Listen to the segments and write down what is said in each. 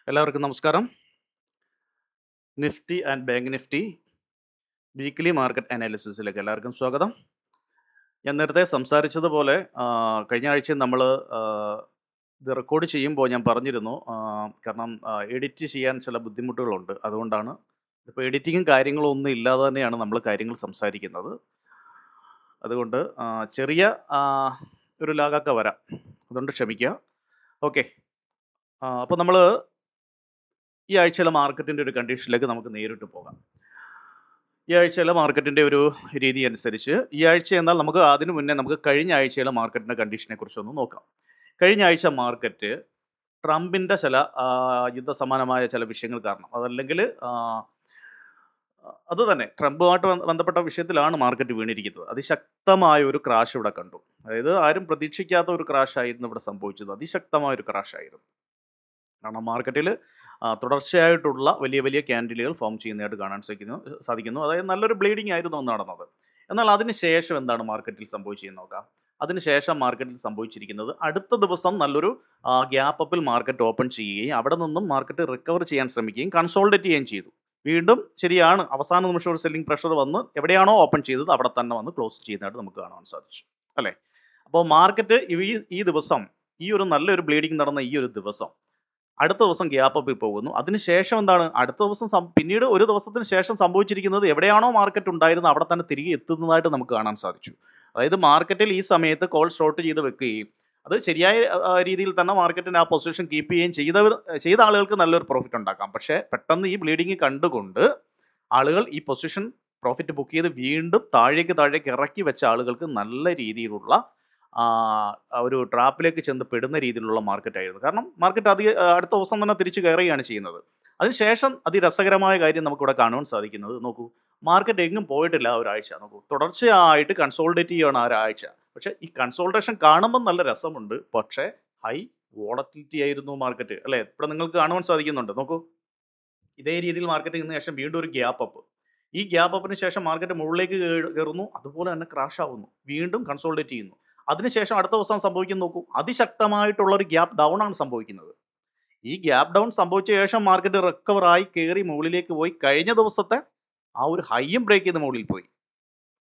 എല്ലാവർക്കും നമസ്കാരം. Nifty and bank Nifty weekly market അനാലിസിസിലേക്ക് എല്ലാവർക്കും സ്വാഗതം. ഞാൻ നേരത്തെ സംസാരിച്ചതുപോലെ കഴിഞ്ഞ ആഴ്ച നമ്മൾ ഇത് റെക്കോർഡ് ചെയ്യുമ്പോൾ ഞാൻ പറഞ്ഞിരുന്നു, കാരണം എഡിറ്റ് ചെയ്യാൻ ചില ബുദ്ധിമുട്ടുകളുണ്ട്. അതുകൊണ്ടാണ് ഇപ്പോൾ എഡിറ്റിങ്ങും കാര്യങ്ങളും ഒന്നും ഇല്ലാതെ തന്നെയാണ് നമ്മൾ കാര്യങ്ങൾ സംസാരിക്കുന്നത്. അതുകൊണ്ട് ചെറിയ ഒരു ലാഗൊക്കെ വരാം, അതുകൊണ്ട് ക്ഷമിക്കുക. ഓക്കെ, അപ്പോൾ നമ്മൾ ഈ ആഴ്ചയിലെ മാർക്കറ്റിൻ്റെ ഒരു കണ്ടീഷനിലേക്ക് നമുക്ക് നേരിട്ട് പോകാം. ഈ ആഴ്ചയിലെ മാർക്കറ്റിൻ്റെ ഒരു രീതി അനുസരിച്ച് ഈ ആഴ്ച എന്നാൽ നമുക്ക് അതിനു മുന്നേ നമുക്ക് കഴിഞ്ഞ ആഴ്ചയിലെ മാർക്കറ്റിൻ്റെ കണ്ടീഷനെ കുറിച്ചൊന്ന് നോക്കാം. കഴിഞ്ഞ ആഴ്ച മാർക്കറ്റ് ട്രംപിൻ്റെ ചില യുദ്ധസമാനമായ ചില വിഷയങ്ങൾ കാരണം, അതല്ലെങ്കിൽ അത് തന്നെ ട്രംപുമായിട്ട് ബന്ധപ്പെട്ട വിഷയത്തിലാണ് മാർക്കറ്റ് വീണിരിക്കുന്നത്. അതിശക്തമായ ഒരു ക്രാഷ് ഇവിടെ കണ്ടു. അതായത് ആരും പ്രതീക്ഷിക്കാത്ത ഒരു ക്രാഷ് ആയിരുന്നു ഇവിടെ സംഭവിച്ചത്. അതിശക്തമായ ഒരു ക്രാഷ് ആയിരുന്നു. കാരണം മാർക്കറ്റിൽ തുടർച്ചയായിട്ടുള്ള വലിയ വലിയ ക്യാൻഡിലുകൾ ഫോം ചെയ്യുന്നതായിട്ട് കാണാൻ സാധിക്കുന്നു. അതായത് നല്ലൊരു ബ്ലീഡിംഗ് ആയിരുന്നു അന്ന് നടന്നത്. എന്നാൽ അതിന് ശേഷം എന്താണ് മാർക്കറ്റിൽ സംഭവിച്ചതെന്ന് നോക്കാം. അതിനുശേഷം മാർക്കറ്റിൽ സംഭവിച്ചിരിക്കുന്നത്, അടുത്ത ദിവസം നല്ലൊരു ഗ്യാപ്പ് അപ്പിൽ മാർക്കറ്റ് ഓപ്പൺ ചെയ്യുകയും അവിടെ നിന്നും മാർക്കറ്റ് റിക്കവർ ചെയ്യാൻ ശ്രമിക്കുകയും കൺസോൾഡേറ്റ് ചെയ്യുകയും ചെയ്തു. വീണ്ടും ശരിയാണ്, അവസാന നിമിഷം ഒരു സെല്ലിംഗ് പ്രഷർ വന്ന് എവിടെയാണോ ഓപ്പൺ ചെയ്തത് അവിടെ തന്നെ വന്ന് ക്ലോസ് ചെയ്യുന്നതായിട്ട് നമുക്ക് കാണാൻ സാധിച്ചു, അല്ലേ? അപ്പോൾ മാർക്കറ്റ് ഈ ദിവസം, ഈ ഒരു നല്ലൊരു ബ്ലീഡിംഗ് നടന്ന ഈ ഒരു ദിവസം അടുത്ത ദിവസം ഗ്യാപ്പ് അപ്പിൽ പോകുന്നു. അതിനുശേഷം എന്താണ്, അടുത്ത ദിവസം പിന്നീട് ഒരു ദിവസത്തിന് ശേഷം സംഭവിച്ചിരിക്കുന്നത്, എവിടെയാണോ മാർക്കറ്റ് ഉണ്ടായിരുന്നത് അവിടെ തന്നെ തിരികെ എത്തുന്നതായിട്ട് നമുക്ക് കാണാൻ സാധിച്ചു. അതായത് മാർക്കറ്റിൽ ഈ സമയത്ത് കോൾ ഷോർട്ട് ചെയ്ത് വെക്കുകയും അത് ശരിയായ രീതിയിൽ തന്നെ മാർക്കറ്റിന് ആ പൊസിഷൻ കീപ്പ് ചെയ്യുകയും ചെയ്ത ആളുകൾക്ക് നല്ലൊരു പ്രോഫിറ്റ് ഉണ്ടാക്കാം. പക്ഷേ പെട്ടെന്ന് ഈ ബ്ലീഡിങ് കണ്ടുകൊണ്ട് ആളുകൾ ഈ പൊസിഷൻ പ്രോഫിറ്റ് ബുക്ക് ചെയ്ത് വീണ്ടും താഴേക്ക് ഇറക്കി വെച്ച ആളുകൾക്ക് നല്ല രീതിയിലുള്ള ഒരു ട്രാപ്പിലേക്ക് ചെന്ന് പെടുന്ന രീതിയിലുള്ള മാർക്കറ്റ് ആയിരുന്നു. കാരണം മാർക്കറ്റ് അടുത്ത ദിവസം തന്നെ തിരിച്ചു കയറുകയാണ് ചെയ്യുന്നത്. അതിനുശേഷം അതിരസകരമായ കാര്യം നമുക്കിവിടെ കാണുവാൻ സാധിക്കുന്നത്, നോക്കൂ, മാർക്കറ്റ് എങ്ങും പോയിട്ടില്ല ആ ഒരാഴ്ച. നോക്കൂ, തുടർച്ചയായിട്ട് കൺസോൾഡേറ്റ് ചെയ്യുകയാണ് ആ ഒരാഴ്ച. പക്ഷെ ഈ കൺസോൾട്ടേഷൻ കാണുമ്പോൾ നല്ല രസമുണ്ട്, പക്ഷേ ഹൈ വോളറ്റിലിറ്റി ആയിരുന്നു മാർക്കറ്റ്, അല്ലേ? ഇവിടെ നിങ്ങൾക്ക് കാണുവാൻ സാധിക്കുന്നുണ്ട്. നോക്കൂ, ഇതേ രീതിയിൽ മാർക്കറ്റ് ഇന്ന് ശേഷം വീണ്ടും ഒരു ഗ്യാപ്പ് അപ്പ്. ഈ ഗ്യാപ്പ് അപ്പിന് ശേഷം മാർക്കറ്റ് മുകളിലേക്ക് കയറുന്നു, അതുപോലെ തന്നെ ക്രാഷ് ആവുന്നു, വീണ്ടും കൺസോൾഡേറ്റ് ചെയ്യുന്നു. അതിനുശേഷം അടുത്ത ദിവസം സംഭവിക്കുന്ന നോക്കൂ, അതിശക്തമായിട്ടുള്ള ഒരു ഗ്യാപ്പ് ഡൗൺ ആണ് സംഭവിക്കുന്നത്. ഈ ഗ്യാപ്പ് ഡൗൺ സംഭവിച്ച ശേഷം മാർക്കറ്റ് റിക്കവർ ആയി കയറി മുകളിലേക്ക് പോയി, കഴിഞ്ഞ ദിവസത്തെ ആ ഒരു ഹൈയും ബ്രേക്ക് ചെയ്ത് മുകളിൽ പോയി.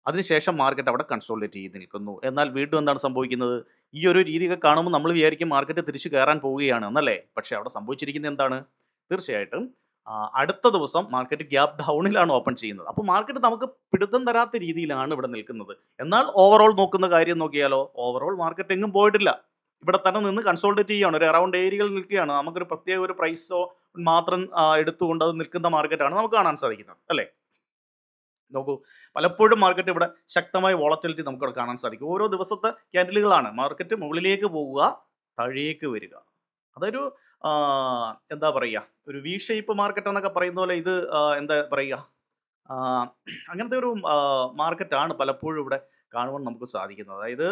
അതിനുശേഷം മാർക്കറ്റ് അവിടെ കൺസോൾഡേറ്റ് ചെയ്ത് നിൽക്കുന്നു. എന്നാൽ വീണ്ടും എന്താണ് സംഭവിക്കുന്നത്, ഈ ഒരു രീതിയൊക്കെ കാണുമ്പോൾ നമ്മൾ വിചാരിക്കും മാർക്കറ്റ് തിരിച്ചു കയറാൻ പോവുകയാണ് എന്നല്ലേ. പക്ഷേ അവിടെ സംഭവിച്ചിരിക്കുന്നത് എന്താണ്, തീർച്ചയായിട്ടും അടുത്ത ദിവസം മാർക്കറ്റ് ഗ്യാപ്പ് ഡൗണിലാണ് ഓപ്പൺ ചെയ്യുന്നത്. അപ്പോൾ മാർക്കറ്റ് നമുക്ക് പിടുത്തം തരാത്ത രീതിയിലാണ് ഇവിടെ നിൽക്കുന്നത്. എന്നാൽ ഓവറോൾ നോക്കുന്ന കാര്യം നോക്കിയാലോ, ഓവറോൾ മാർക്കറ്റ് എങ്ങും പോയിട്ടില്ല. ഇവിടെ തന്നെ നിന്ന് കൺസോൾഡേറ്റ് ചെയ്യുകയാണ്, ഒരു അറൗണ്ട് ഏരിയകളിൽ നിൽക്കുകയാണ്. നമുക്കൊരു പ്രത്യേക ഒരു പ്രൈസോ മാത്രം എടുത്തുകൊണ്ട് അത് നിൽക്കുന്ന മാർക്കറ്റാണ് നമുക്ക് കാണാൻ സാധിക്കുന്നത്, അല്ലേ? നോക്കൂ, പലപ്പോഴും മാർക്കറ്റ് ഇവിടെ ശക്തമായ വോളറ്റിലിറ്റി നമുക്കിവിടെ കാണാൻ സാധിക്കും. ഓരോ ദിവസത്തെ ക്യാൻഡിലുകളാണ് മാർക്കറ്റ് മുകളിലേക്ക് പോവുക, താഴേക്ക് വരിക. അതൊരു എന്താ പറയുക, ഒരു വി ഷേപ്പ് മാർക്കറ്റ് എന്നൊക്കെ പറയുന്ന പോലെ ഇത് എന്താ പറയുക, അങ്ങനത്തെ ഒരു മാർക്കറ്റാണ് പലപ്പോഴും ഇവിടെ കാണുവാൻ നമുക്ക് സാധിക്കുന്നത്. അതായത്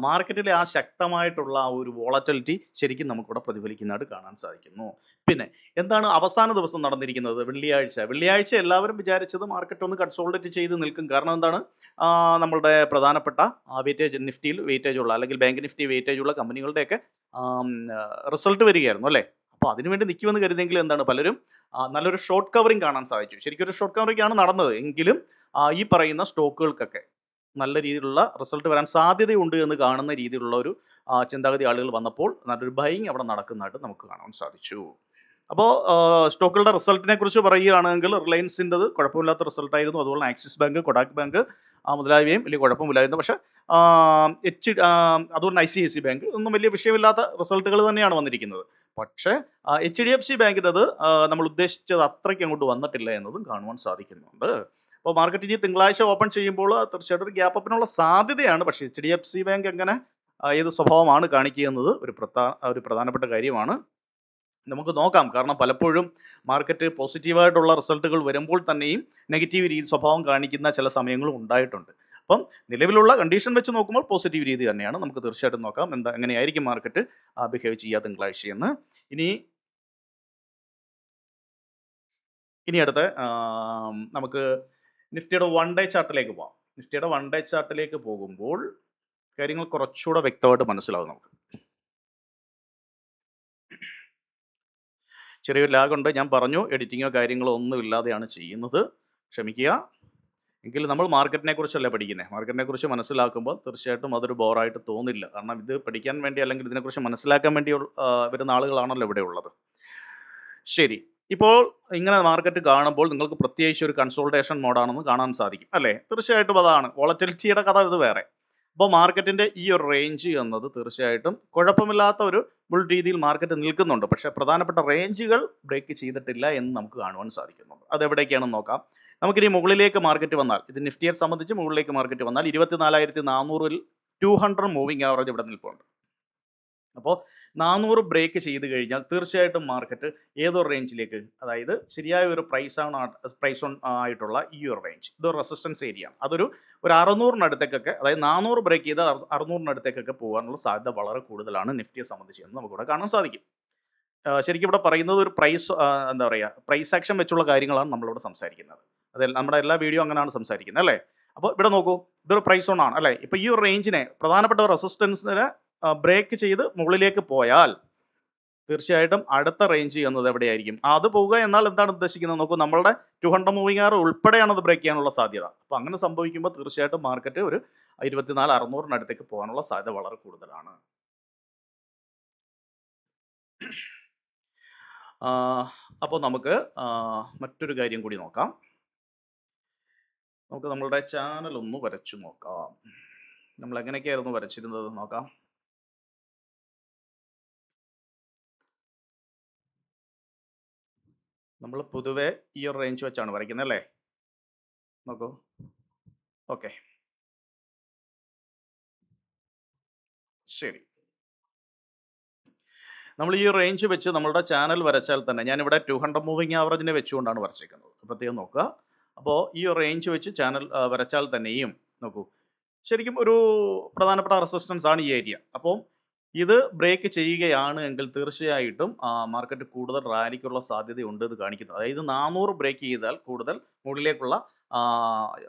മാർക്കറ്റിലെ ആ ശക്തമായിട്ടുള്ള ആ ഒരു വോളറ്റിലിറ്റി ശരിക്കും നമുക്കിവിടെ പ്രതിഫലിക്കുന്നതായിട്ട് കാണാൻ സാധിക്കുന്നു. പിന്നെ എന്താണ് അവസാന ദിവസം നടന്നിരിക്കുന്നത്, വെള്ളിയാഴ്ച എല്ലാവരും വിചാരിച്ചത് മാർക്കറ്റ് ഒന്ന് കൺസോൾഡേറ്റ് ചെയ്ത് നിൽക്കും. കാരണം എന്താണ്, നമ്മളുടെ പ്രധാനപ്പെട്ട വെയിറ്റേജ്, നിഫ്റ്റിയിൽ വെയിറ്റേജ് ഉള്ള, അല്ലെങ്കിൽ ബാങ്ക് നിഫ്റ്റി വെയിറ്റേജ് ഉള്ള കമ്പനികളുടെയൊക്കെ റിസൾട്ട് വരികയായിരുന്നു, അല്ലേ? അപ്പോൾ അതിനുവേണ്ടി നിൽക്കുമെന്ന് കരുതിയെങ്കിൽ എന്താണ്, പലരും നല്ലൊരു ഷോർട്ട് കവറിങ് കാണാൻ സാധിച്ചു. ശരിക്കും ഒരു ഷോർട്ട് കവറിംഗ് ആണ് നടന്നത്. എങ്കിലും ഈ പറയുന്ന സ്റ്റോക്കുകൾക്കൊക്കെ നല്ല രീതിയിലുള്ള റിസൾട്ട് വരാൻ സാധ്യതയുണ്ട് എന്ന് കാണുന്ന രീതിയിലുള്ള ഒരു ചിന്താഗതി ആളുകൾ വന്നപ്പോൾ നല്ലൊരു ബൈയിങ് അവിടെ നടക്കുന്നതായിട്ട് നമുക്ക് കാണാൻ സാധിച്ചു. അപ്പോൾ സ്റ്റോക്കുകളുടെ റിസൾട്ടിനെ കുറിച്ച് പറയുകയാണെങ്കിൽ റിലയൻസിൻ്റെത് കുഴപ്പമില്ലാത്ത റിസൾട്ടായിരുന്നു. അതുപോലെ ആക്സിസ് ബാങ്ക്, കൊടാക് ബാങ്ക് മുതലായവയും വലിയ കുഴപ്പമില്ലായിരുന്നു. പക്ഷേ അതുകൊണ്ട് ICICI ബാങ്ക് ഒന്നും വലിയ വിഷയമില്ലാത്ത റിസൾട്ടുകൾ തന്നെയാണ് വന്നിരിക്കുന്നത്. പക്ഷേ HDFC ബാങ്കിൻ്റെത് നമ്മൾ ഉദ്ദേശിച്ചത് അത്രയ്ക്ക് അങ്ങോട്ട് വന്നിട്ടില്ല എന്നതും കാണുവാൻ സാധിക്കുന്നുണ്ട്. അപ്പോൾ മാർക്കറ്റ് ഇനി തിങ്കളാഴ്ച ഓപ്പൺ ചെയ്യുമ്പോൾ തീർച്ചയായിട്ടും ഒരു ഗ്യാപ്പ് അപ്പിനുള്ള സാധ്യതയാണ്. പക്ഷേ HDFC ബാങ്ക് എങ്ങനെ ഏത് സ്വഭാവമാണ് കാണിക്കുക എന്നത് ഒരു പ്രധാനപ്പെട്ട കാര്യമാണ്. നമുക്ക് നോക്കാം. കാരണം പലപ്പോഴും മാർക്കറ്റ് പോസിറ്റീവായിട്ടുള്ള റിസൾട്ടുകൾ വരുമ്പോൾ തന്നെയും നെഗറ്റീവ് സ്വഭാവം കാണിക്കുന്ന ചില സമയങ്ങളും ഉണ്ടായിട്ടുണ്ട്. അപ്പം നിലവിലുള്ള കണ്ടീഷൻ വെച്ച് നോക്കുമ്പോൾ പോസിറ്റീവ് രീതി തന്നെയാണ്. നമുക്ക് തീർച്ചയായിട്ടും നോക്കാം എങ്ങനെയായിരിക്കും മാർക്കറ്റ് ബിഹേവ് ചെയ്യുക തിങ്കളാഴ്ചയെന്ന്. ഇനി അടുത്ത നമുക്ക് നിഫ്റ്റിയുടെ 1 ഡേ ചാർട്ടിലേക്ക് പോകാം. നിഫ്റ്റിയുടെ 1 ഡേ ചാർട്ടിലേക്ക് പോകുമ്പോൾ കാര്യങ്ങൾ കുറച്ചുകൂടെ വ്യക്തമായിട്ട് മനസ്സിലാവും നമുക്ക്. ചെറിയൊരു ലാഗുണ്ട്. ഞാൻ പറഞ്ഞു എഡിറ്റിങ്ങോ കാര്യങ്ങളോ ഒന്നും ഇല്ലാതെയാണ് ചെയ്യുന്നത്. ക്ഷമിക്കുക. എങ്കിലും നമ്മൾ മാർക്കറ്റിനെ കുറിച്ചല്ലേ പഠിക്കുന്നത്. മാർക്കറ്റിനെ കുറിച്ച് മനസ്സിലാക്കുമ്പോൾ തീർച്ചയായിട്ടും അതൊരു ബോറായിട്ട് തോന്നില്ല. കാരണം ഇത് പഠിക്കാൻ വേണ്ടി അല്ലെങ്കിൽ ഇതിനെക്കുറിച്ച് മനസ്സിലാക്കാൻ വേണ്ടി വരുന്ന ആളുകളാണല്ലോ ഇവിടെ ഉള്ളത്. ശരി. ഇപ്പോൾ ഇങ്ങനെ മാർക്കറ്റ് കാണുമ്പോൾ നിങ്ങൾക്ക് പ്രത്യേകിച്ച് ഒരു കൺസോൾട്ടേഷൻ മോഡാണെന്ന് കാണാൻ സാധിക്കും അല്ലേ? തീർച്ചയായിട്ടും അതാണ്. വോളറ്റിലിറ്റിയുടെ കഥ ഇത് വേറെ. അപ്പോൾ മാർക്കറ്റിന്റെ ഈ ഒരു റേഞ്ച് എന്നത് തീർച്ചയായിട്ടും കുഴപ്പമില്ലാത്ത ഒരു ബുൾ രീതിയിൽ മാർക്കറ്റ് നിൽക്കുന്നുണ്ട്. പക്ഷേ പ്രധാനപ്പെട്ട റേഞ്ചുകൾ ബ്രേക്ക് ചെയ്തിട്ടില്ല എന്ന് നമുക്ക് കാണുവാൻ സാധിക്കുന്നുണ്ട്. അതെവിടേക്കാണെന്ന് നോക്കാം. നമുക്കിനി മുകളിലേക്ക് മാർക്കറ്റ് വന്നാൽ, ഇത് നിഫ്റ്റിയെ സംബന്ധിച്ച് മുകളിലേക്ക് മാർക്കറ്റ് വന്നാൽ 24,400-ൽ 200 മൂവിംഗ് ആവറേജ് ഇവിടെ നിൽപ്പുണ്ട്. അപ്പോൾ 400 ബ്രേക്ക് ചെയ്ത് കഴിഞ്ഞാൽ തീർച്ചയായിട്ടും മാർക്കറ്റ് ഏതൊരു റേഞ്ചിലേക്ക്, അതായത് ശരിയായ ഒരു പ്രൈസ് ഓൺ ആയിട്ടുള്ള ഈ ഒരു റേഞ്ച്, ഇതൊരു റെസിസ്റ്റൻസ് ഏരിയ ആണ്. അതൊരു 600-നടുത്തേക്കൊക്കെ, അതായത് 400 ബ്രേക്ക് ചെയ്താൽ 600-നടുത്തേക്കൊക്കെ പോകാനുള്ള സാധ്യത വളരെ കൂടുതലാണ് നിഫ്റ്റിയെ സംബന്ധിച്ച് എന്ന് നമുക്കിവിടെ കാണാൻ സാധിക്കും. ശരിക്കും ഇവിടെ പറയുന്നത് ഒരു എന്താ പറയുക, പ്രൈസ് ആക്ഷൻ വെച്ചുള്ള കാര്യങ്ങളാണ് നമ്മളിവിടെ സംസാരിക്കുന്നത്. നമ്മുടെ എല്ലാ വീഡിയോ അങ്ങനെയാണ് സംസാരിക്കുന്നത് അല്ലേ? അപ്പോൾ ഇവിടെ നോക്കൂ, ഇതൊരു പ്രൈസ് ഓൺ ആണ് അല്ലേ? ഇപ്പോൾ ഈ ഒരു റേഞ്ചിനെ, പ്രധാനപ്പെട്ട റെസിസ്റ്റൻസിനെ ബ്രേക്ക് ചെയ്ത് മുകളിലേക്ക് പോയാൽ തീർച്ചയായിട്ടും അടുത്ത റേഞ്ച് എന്നത് എവിടെയായിരിക്കും? അത് പോവുക എന്നാൽ എന്താണ് ഉദ്ദേശിക്കുന്നത് നോക്കൂ, നമ്മളുടെ 200 മൂവിംഗ് ആവർ ഉൾപ്പെടെയാണ് അത് ബ്രേക്ക് ചെയ്യാനുള്ള സാധ്യത. അപ്പോൾ അങ്ങനെ സംഭവിക്കുമ്പോൾ തീർച്ചയായിട്ടും മാർക്കറ്റ് ഒരു 24,600-നടുത്തേക്ക് പോകാനുള്ള സാധ്യത വളരെ കൂടുതലാണ്. അപ്പോൾ നമുക്ക് മറ്റൊരു കാര്യം കൂടി നോക്കാം. നമുക്ക് നമ്മളുടെ ചാനൽ ഒന്ന് വരച്ചു നോക്കാം. നമ്മൾ എങ്ങനെയൊക്കെയായിരുന്നു വരച്ചിരുന്നത് നോക്കാം. നമ്മൾ പൊതുവെ ഈ ഒരു റേഞ്ച് വെച്ചാണ് വരയ്ക്കുന്നത് അല്ലേ? നോക്കൂ. ഓക്കെ, ശരി. നമ്മൾ ഈ റേഞ്ച് വെച്ച് നമ്മളുടെ ചാനൽ വരച്ചാൽ തന്നെ, ഞാനിവിടെ 200 മൂവിംഗ് ആവറേജിനെ വെച്ചുകൊണ്ടാണ് വരച്ചിരിക്കുന്നത്. പ്രത്യേകം നോക്കുക. അപ്പോൾ ഈ റേഞ്ച് വെച്ച് ചാനൽ വരച്ചാൽ തന്നെയും നോക്കൂ, ശരിക്കും ഒരു പ്രധാനപ്പെട്ട റെസിസ്റ്റൻസ് ആണ് ഈ ഏരിയ. അപ്പോൾ ഇത് ബ്രേക്ക് ചെയ്യുകയാണ് എങ്കിൽ തീർച്ചയായിട്ടും മാർക്കറ്റ് കൂടുതൽ റാലിക്കുള്ള സാധ്യതയുണ്ട് എന്ന് കാണിക്കുന്നത്. അതായത് 400 ബ്രേക്ക് ചെയ്താൽ കൂടുതൽ മുകളിലേക്കുള്ള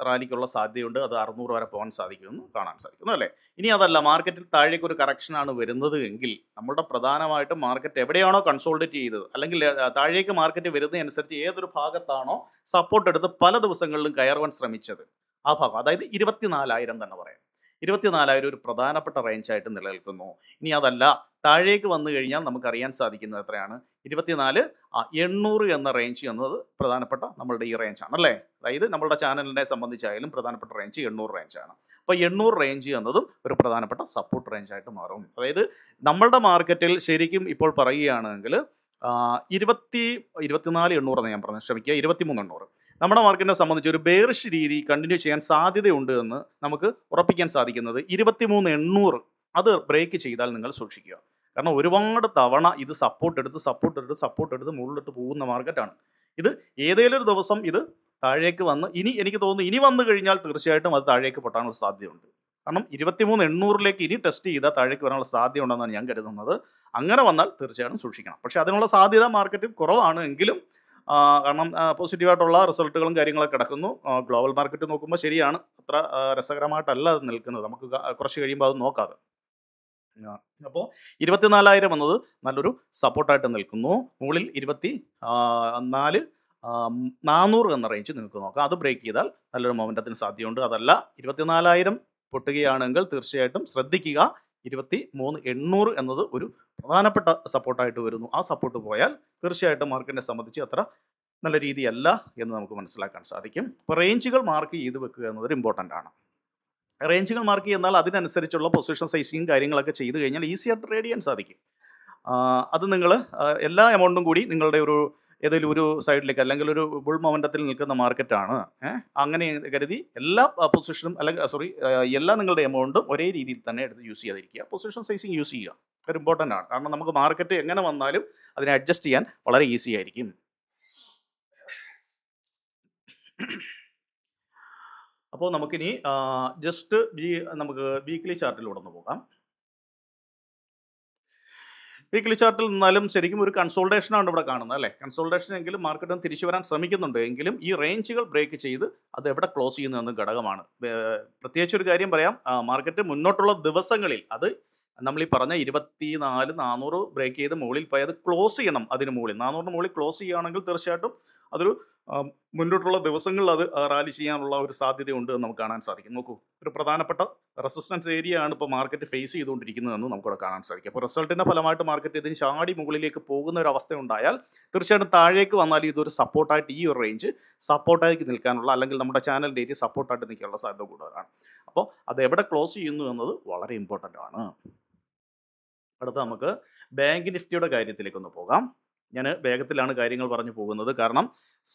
റാലിക്കുള്ള സാധ്യതയുണ്ട്. അത് 600 വരെ പോകാൻ സാധിക്കുമെന്ന് കാണാൻ സാധിക്കുന്നു അല്ലേ? ഇനി അതല്ല, മാർക്കറ്റിൽ താഴേക്ക് ഒരു കറക്ഷനാണ് വരുന്നത് എങ്കിൽ നമ്മുടെ പ്രധാനമായിട്ടും മാർക്കറ്റ് എവിടെയാണോ കൺസോൾട്ടേറ്റ് ചെയ്തത്, അല്ലെങ്കിൽ താഴേക്ക് മാർക്കറ്റ് വരുന്നതനുസരിച്ച് ഏതൊരു ഭാഗത്താണോ സപ്പോർട്ട് എടുത്ത് പല ദിവസങ്ങളിലും കയറുവാൻ ശ്രമിച്ചത്, ആ ഭാഗം, അതായത് 24,000 തന്നെ പറയാം. 24,000 ഒരു പ്രധാനപ്പെട്ട റേഞ്ചായിട്ട് നിലനിൽക്കുന്നു. ഇനി അതല്ല, താഴേക്ക് വന്നു കഴിഞ്ഞാൽ നമുക്കറിയാൻ സാധിക്കുന്നത് എത്രയാണ്? 24,800 എന്ന റേഞ്ച് എന്നത് പ്രധാനപ്പെട്ട നമ്മളുടെ ഈ റേഞ്ചാണ് അല്ലേ? അതായത് നമ്മളുടെ ചാനലിനെ സംബന്ധിച്ചായാലും പ്രധാനപ്പെട്ട റേഞ്ച് 800 റേഞ്ചാണ്. അപ്പോൾ 800 റേഞ്ച് എന്നതും ഒരു പ്രധാനപ്പെട്ട സപ്പോർട്ട് റേഞ്ചായിട്ട് മാറും. അതായത് നമ്മളുടെ മാർക്കറ്റിൽ ശരിക്കും ഇപ്പോൾ പറയുകയാണെങ്കിൽ 24,800 എന്ന് ഞാൻ പറഞ്ഞു, ക്ഷമിക്കുക, 23,800 നമ്മുടെ മാർക്കറ്റിനെ സംബന്ധിച്ച് ഒരു ബെയറിഷ് രീതി കണ്ടിന്യൂ ചെയ്യാൻ സാധ്യതയുണ്ട് എന്ന് നമുക്ക് ഉറപ്പിക്കാൻ സാധിക്കുന്നത് 23,800 അത് ബ്രേക്ക് ചെയ്താൽ നിങ്ങൾ സൂക്ഷിക്കുക. കാരണം ഒരുപാട് തവണ ഇത് സപ്പോർട്ട് എടുത്ത് മുകളിലിട്ട് പോകുന്ന മാർക്കറ്റാണ്. ഇത് ഏതെങ്കിലും ഒരു ദിവസം ഇത് താഴേക്ക് വന്ന്, എനിക്ക് തോന്നുന്നു ഇനി വന്നു കഴിഞ്ഞാൽ തീർച്ചയായിട്ടും അത് താഴേക്ക് പൊട്ടാനുള്ള സാധ്യതയുണ്ട്. കാരണം 23,800-ലേക്ക് ഇനി ടെസ്റ്റ് ചെയ്താൽ താഴേക്ക് വരാനുള്ള സാധ്യത ഉണ്ടെന്നാണ് ഞാൻ കരുതുന്നത്. അങ്ങനെ വന്നാൽ തീർച്ചയായിട്ടും സൂക്ഷിക്കണം. പക്ഷെ അതിനുള്ള സാധ്യത മാർക്കറ്റിൽ കുറവാണ്. എങ്കിലും കാരണം പോസിറ്റീവായിട്ടുള്ള റിസൾട്ടുകളും കാര്യങ്ങളൊക്കെ കിടക്കുന്നു. ഗ്ലോബൽ മാർക്കറ്റ് നോക്കുമ്പോൾ ശരിയാണ്, അത്ര രസകരമായിട്ടല്ല അത് നിൽക്കുന്നത്. നമുക്ക് കുറച്ച് കഴിയുമ്പോൾ അത് നോക്കാതെ. അപ്പോൾ 24,000 എന്നത് നല്ലൊരു സപ്പോർട്ടായിട്ട് നിൽക്കുന്നു. മുകളിൽ 24,400 എന്ന റേഞ്ച് നിങ്ങൾക്ക് നോക്കാം. അത് ബ്രേക്ക് ചെയ്താൽ നല്ലൊരു മൊമെന്റത്തിന് സാധ്യതയുണ്ട്. അതല്ല, 24,000 പൊട്ടുകയാണെങ്കിൽ തീർച്ചയായിട്ടും ശ്രദ്ധിക്കുക, 23,800 എന്നത് ഒരു പ്രധാനപ്പെട്ട സപ്പോർട്ടായിട്ട് വരുന്നു. ആ സപ്പോർട്ട് പോയാൽ തീർച്ചയായിട്ടും മാർക്കറ്റിനെ സംബന്ധിച്ച് അത്ര നല്ല രീതിയല്ല എന്ന് നമുക്ക് മനസ്സിലാക്കാൻ സാധിക്കും. ഇപ്പോൾ റേഞ്ചുകൾ മാർക്ക് ചെയ്ത് വെക്കുക എന്നത് ഇമ്പോർട്ടൻ്റ് ആണ്. റേഞ്ചുകൾ മാർക്ക് ചെയ്യുന്നാൽ അതിനനുസരിച്ചുള്ള പൊസിഷൻ സൈസിങ് കാര്യങ്ങളൊക്കെ ചെയ്ത് കഴിഞ്ഞാൽ ഈസി ആയിട്ട് ട്രേഡ് ചെയ്യാൻ സാധിക്കും. അത് നിങ്ങൾ എല്ലാ എമൗണ്ടും കൂടി നിങ്ങളുടെ ഏതെങ്കിലും ഒരു സൈഡിലേക്ക്, അല്ലെങ്കിൽ ഒരു ബുൾ മൊമെന്റത്തിൽ നിൽക്കുന്ന മാർക്കറ്റാണ്, അങ്ങനെ കരുതി എല്ലാ പൊസിഷനും, അല്ലെങ്കിൽ എല്ലാ നിങ്ങളുടെ എമൗണ്ടും ഒരേ രീതിയിൽ തന്നെ എടുത്ത് യൂസ് ചെയ്യാതിരിക്കുക. പൊസിഷൻ സൈസിങ് യൂസ് ചെയ്യുക, അത് ഇമ്പോർട്ടൻ്റ് ആണ്. കാരണം നമുക്ക് മാർക്കറ്റ് എങ്ങനെ വന്നാലും അതിനെ അഡ്ജസ്റ്റ് ചെയ്യാൻ വളരെ ഈസി ആയിരിക്കും. അപ്പോൾ നമുക്കിനി ജസ്റ്റ് നമുക്ക് വീക്ക്ലി ചാർട്ടിലൂടെ ഒന്ന് പോകാം. വീക്ക്ലി ചാർട്ടിൽ നിന്നാലും ശരിക്കും ഒരു കൺസോൾട്ടേഷൻ ആണ് ഇവിടെ കാണുന്നത് അല്ലേ? കൺസോൾട്ടേഷൻ എങ്കിലും മാർക്കറ്റ് തിരിച്ചു വരാൻ ശ്രമിക്കുന്നുണ്ട്. എങ്കിലും ഈ റേഞ്ചുകൾ ബ്രേക്ക് ചെയ്ത് അത് എവിടെ ക്ലോസ് ചെയ്യുന്നു എന്ന ഘടകമാണ്. പ്രത്യേകിച്ച് ഒരു കാര്യം പറയാം, മാർക്കറ്റ് മുന്നോട്ടുള്ള ദിവസങ്ങളിൽ അത് നമ്മൾ ഈ പറഞ്ഞ 24,400 ബ്രേക്ക് ചെയ്ത് മുകളിൽ പോയി അത് ക്ലോസ് ചെയ്യണം. അതിന് മുകളിൽ 400 മുകളിൽ ക്ലോസ് ചെയ്യുകയാണെങ്കിൽ തീർച്ചയായിട്ടും അതൊരു മുന്നോട്ടുള്ള ദിവസങ്ങളിൽ അത് റാലി ചെയ്യാനുള്ള ഒരു സാധ്യതയുണ്ട് എന്ന് നമുക്ക് കാണാൻ സാധിക്കും. നോക്കൂ, ഒരു പ്രധാനപ്പെട്ട റെസിസ്റ്റൻസ് ഏരിയ ആണ് ഇപ്പോൾ മാർക്കറ്റ് ഫേസ് ചെയ്തുകൊണ്ടിരിക്കുന്നതെന്ന് നമുക്കിവിടെ കാണാൻ സാധിക്കും. അപ്പോൾ റിസൾട്ടിന്റെ ഫലമായിട്ട് മാർക്കറ്റ് ഇതിന് ചാടി മുകളിലേക്ക് പോകുന്ന ഒരു അവസ്ഥ ഉണ്ടായാൽ തീർച്ചയായിട്ടും താഴേക്ക് വന്നാൽ ഇതൊരു സപ്പോർട്ടായിട്ട് ഈ ഒരു റേഞ്ച് സപ്പോർട്ടായിട്ട് നിൽക്കാനുള്ള, അല്ലെങ്കിൽ നമ്മുടെ ചാനൽ ഡേറ്റ് സപ്പോർട്ടായിട്ട് നിൽക്കാനുള്ള സാധ്യത കൂടുതലാണ്. അപ്പോൾ അത് എവിടെ ക്ലോസ് ചെയ്യുന്നു എന്നത് വളരെ ഇമ്പോർട്ടൻ്റ് ആണ്. അടുത്ത നമുക്ക് ബാങ്ക് നിഫ്റ്റിയുടെ കാര്യത്തിലേക്കൊന്ന് പോകാം. ഞാൻ വേഗത്തിലാണ് കാര്യങ്ങൾ പറഞ്ഞു പോകുന്നത്, കാരണം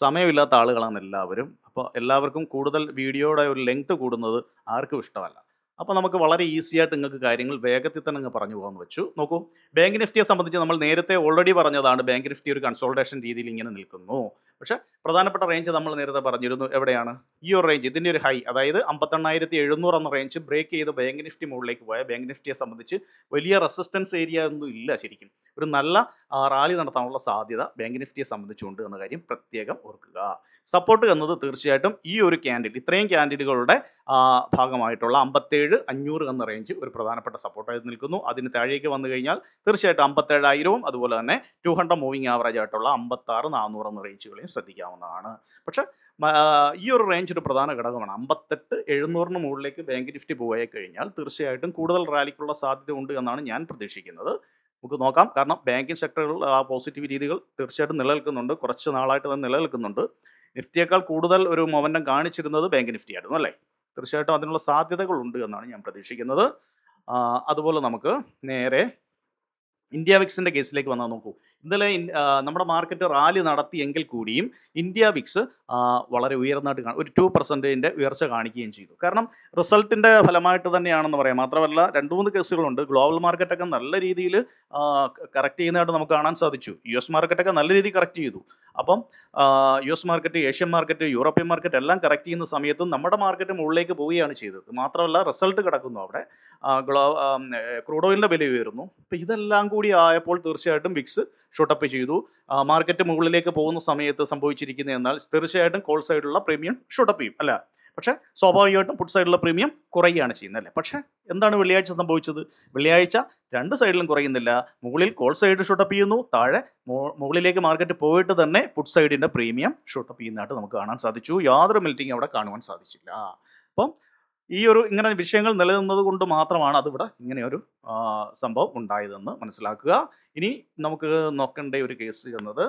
സമയമില്ലാത്ത ആളുകളാണ് എല്ലാവരും. അപ്പോൾ എല്ലാവർക്കും കൂടുതൽ വീഡിയോയുടെ ഒരു ലെങ്ത് കൂടുന്നത് ആർക്കും ഇഷ്ടമല്ല. അപ്പോൾ നമുക്ക് വളരെ ഈസി ആയിട്ട് നിങ്ങൾക്ക് കാര്യങ്ങൾ വേഗത്തിൽ തന്നെ അങ്ങ് പറഞ്ഞു പോകാമെന്ന് വെച്ചു. നോക്കൂ, ബാങ്ക് നിഫ്റ്റിയെ സംബന്ധിച്ച് നമ്മൾ നേരത്തെ ഓൾറെഡി പറഞ്ഞതാണ്, ബാങ്ക് നിഫ്റ്റി ഒരു കൺസോൾട്ടേഷൻ രീതിയിൽ ഇങ്ങനെ നിൽക്കുന്നു. പക്ഷേ പ്രധാനപ്പെട്ട റേഞ്ച് നമ്മൾ നേരത്തെ പറഞ്ഞിരുന്നു. എവിടെയാണ് ഈ ഒരു റേഞ്ച്? ഇതിൻ്റെ ഒരു ഹൈ, അതായത് 58,700 എന്ന റേഞ്ച് ബ്രേക്ക് ചെയ്ത് ബാങ്ക് നിഫ്റ്റി മുകളിലേക്ക് പോയ ബാങ്ക് നിഫ്റ്റിയെ സംബന്ധിച്ച് വലിയ റെസിസ്റ്റൻസ് ഏരിയ ഒന്നും ഇല്ല. ശരിക്കും ഒരു നല്ല റാലി നടത്താനുള്ള സാധ്യത ബാങ്ക് നിഫ്റ്റിയെ സംബന്ധിച്ചുണ്ട് എന്ന കാര്യം പ്രത്യേകം ഓർക്കുക. സപ്പോർട്ട് എന്നത് തീർച്ചയായിട്ടും ഈ ഒരു ക്യാൻഡിൽ, ഇത്രയും ക്യാൻഡിലുകളുടെ ഭാഗമായിട്ടുള്ള 57,500 എന്ന റേഞ്ച് ഒരു പ്രധാനപ്പെട്ട സപ്പോർട്ടായി നിൽക്കുന്നു. അതിന് താഴേക്ക് വന്നു കഴിഞ്ഞാൽ തീർച്ചയായിട്ടും 57,000 അതുപോലെ തന്നെ 200 മൂവിങ് ആവറേജ് ആയിട്ടുള്ള 56,400 എന്ന റേഞ്ചുകളെയും ശ്രദ്ധിക്കാവുന്നതാണ്. പക്ഷേ ഈ ഒരു റേഞ്ച് ഒരു പ്രധാന ഘടകമാണ്. 58,700 മുകളിലേക്ക് ബാങ്ക് നിഫ്റ്റി പോയി കഴിഞ്ഞാൽ തീർച്ചയായിട്ടും കൂടുതൽ റാലിക്കുള്ള സാധ്യത ഉണ്ട് എന്നാണ് ഞാൻ പ്രതീക്ഷിക്കുന്നത്. നമുക്ക് നോക്കാം, കാരണം ബാങ്കിങ് സെക്ടറിൽ ആ പോസിറ്റീവ് രീതികൾ തീർച്ചയായിട്ടും നിലനിൽക്കുന്നുണ്ട്. കുറച്ച് നാളായിട്ട് തന്നെ നിലനിൽക്കുന്നുണ്ട്. നിഫ്റ്റിയേക്കാൾ കൂടുതൽ ഒരു മൊമെന്റം കാണിച്ചിരുന്നത് ബാങ്ക് നിഫ്റ്റി ആയിരുന്നു അല്ലേ? തീർച്ചയായിട്ടും അതിനുള്ള സാധ്യതകളുണ്ട് എന്നാണ് ഞാൻ പ്രതീക്ഷിക്കുന്നത്. അതുപോലെ നമുക്ക് നേരെ ഇന്ത്യ വിക്സിന്റെ കേസിലേക്ക് വന്നാൽ നോക്കൂ, ഇന്നലെ നമ്മുടെ മാർക്കറ്റ് റാലി നടത്തിയെങ്കിൽ കൂടിയും ഇന്ത്യ വിക്സ് വളരെ ഉയർന്നതായിട്ട് ഒരു 2% ഉയർച്ച കാണിക്കുകയും ചെയ്തു. കാരണം റിസൾട്ടിന്റെ ഫലമായിട്ട് തന്നെയാണെന്ന് പറയാം. മാത്രമല്ല 2-3 കേസുകളുണ്ട്. ഗ്ലോബൽ മാർക്കറ്റൊക്കെ നല്ല രീതിയിൽ കറക്റ്റ് ചെയ്യുന്നതായിട്ട് നമുക്ക് കാണാൻ സാധിച്ചു. US മാർക്കറ്റൊക്കെ നല്ല രീതിയിൽ കറക്റ്റ് ചെയ്തു. അപ്പം US market, Asian market, European market എല്ലാം കറക്റ്റ് ചെയ്യുന്ന സമയത്തും നമ്മുടെ മാർക്കറ്റ് മുകളിലേക്ക് പോവുകയാണ് ചെയ്തത്. മാത്രമല്ല റിസൾട്ട് കിടക്കുന്നു അവിടെ, ക്രൂഡ് ഓയിലിന്റെ വില ഉയരുന്നു. അപ്പം ഇതെല്ലാം കൂടി ആയപ്പോൾ തീർച്ചയായിട്ടും വിക്സ് ഷൂട്ടപ്പ് ചെയ്തു. മാർക്കറ്റ് മുകളിലേക്ക് പോകുന്ന സമയത്ത് സംഭവിച്ചിരിക്കുന്നത് എന്നാൽ തീർച്ചയായിട്ടും കോൾ സൈഡിലുള്ള പ്രീമിയം ഷൂട്ടപ്പ് ചെയ്യും അല്ല. പക്ഷേ സ്വാഭാവികമായിട്ടും പുട്ട് സൈഡിലുള്ള പ്രീമിയം കുറയുകയാണ് ചെയ്യുന്നത് അല്ലേ. പക്ഷേ എന്താണ് വെള്ളിയാഴ്ച സംഭവിച്ചത്? വെള്ളിയാഴ്ച രണ്ട് സൈഡിലും കുറയുന്നില്ല. മുകളിൽ കോൾ സൈഡ് ഷൂട്ടപ്പ് ചെയ്യുന്നു, താഴെ മുകളിലേക്ക് മാർക്കറ്റ് പോയിട്ട് തന്നെ പുട്ട് സൈഡിന്റെ പ്രീമിയം ഷൂട്ടപ്പ് ചെയ്യുന്നതായിട്ട് നമുക്ക് കാണാൻ സാധിച്ചു. യാതൊരു മെൽറ്റിംഗ് അവിടെ കാണുവാൻ സാധിച്ചില്ല. അപ്പം ഈ ഒരു ഇങ്ങനെ വിഷയങ്ങൾ നിലനിന്നത് കൊണ്ട് മാത്രമാണ് അതിവിടെ ഇങ്ങനെയൊരു സംഭവം ഉണ്ടായതെന്ന് മനസ്സിലാക്കുക. ഇനി നമുക്ക് നോക്കേണ്ട ഒരു കേസ് എന്നത്